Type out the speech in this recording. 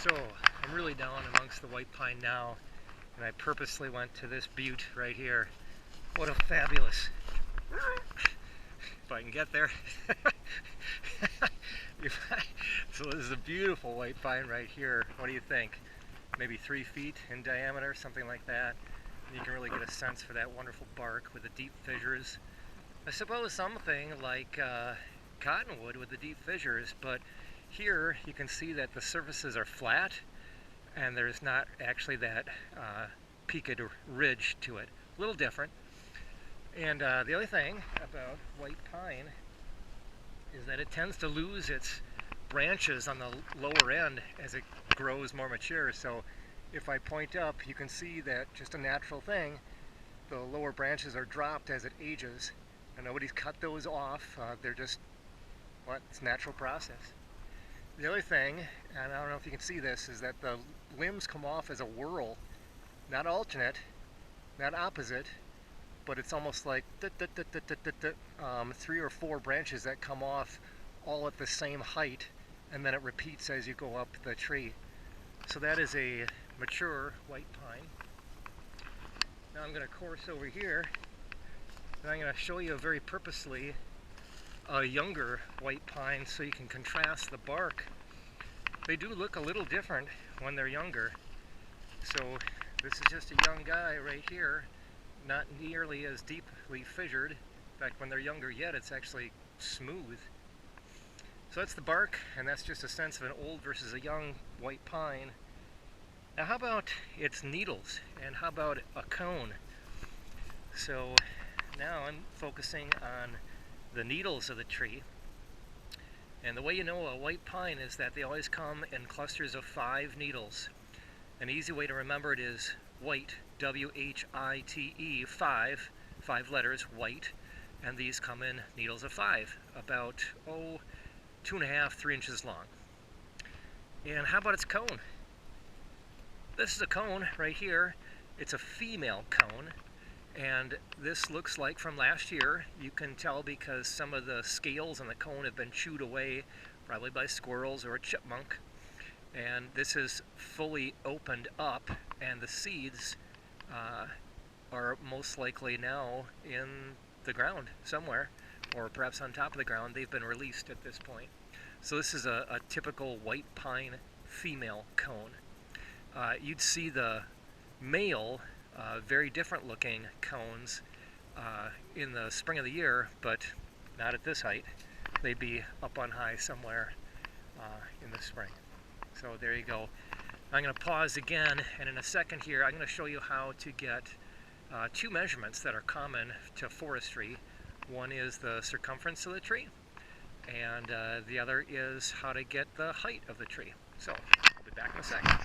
So I'm really down amongst the white pine now, and I purposely went to this butte right here. What a fabulous, if I can get there. So this is a beautiful white pine right here. What do you think? Maybe 3 feet in diameter, something like that. You can really get a sense for that wonderful bark with the deep fissures. I suppose something like cottonwood with the deep fissures, but here you can see that the surfaces are flat and there's not actually that peaked ridge to it. A little different. And the other thing about white pine is that it tends to lose its branches on the lower end as it grows more mature. So if I point up, you can see that just a natural thing, the lower branches are dropped as it ages, and nobody's cut those off. They're just, well, it's a natural process. The other thing, and I don't know if you can see this, is that the limbs come off as a whorl, not alternate, not opposite, but it's almost like 3 or 4 branches that come off all at the same height, and then it repeats as you go up the tree. So that is a mature white pine. Now I'm going to course over here, and I'm going to show you very purposely a younger white pine so you can contrast the bark. They do look a little different when they're younger. So this is just a young guy right here, not nearly as deeply fissured. In fact, when they're younger yet, it's actually smooth. So that's the bark, and that's just a sense of an old versus a young white pine. Now how about its needles, and how about a cone? So now I'm focusing on the needles of the tree. And the way you know a white pine is that they always come in clusters of 5 needles. An easy way to remember it is white, W-H-I-T-E, 5 letters, white, and these come in needles of 5, about 2.5, 3 inches long. And how about its cone? This is a cone right here. It's a female cone, and this looks like from last year. You can tell because some of the scales on the cone have been chewed away, probably by squirrels or a chipmunk. And this is fully opened up, and the seeds are most likely now in the ground somewhere, or perhaps on top of the ground. They've been released at this point. So this is a typical white pine female cone. You'd see the male, very different looking cones in the spring of the year, but not at this height. They'd be up on high somewhere in the spring. So there you go. I'm going to pause again, and in a second here I'm going to show you how to get 2 measurements that are common to forestry. One is the circumference of the tree, and the other is how to get the height of the tree. So I'll be back in a second.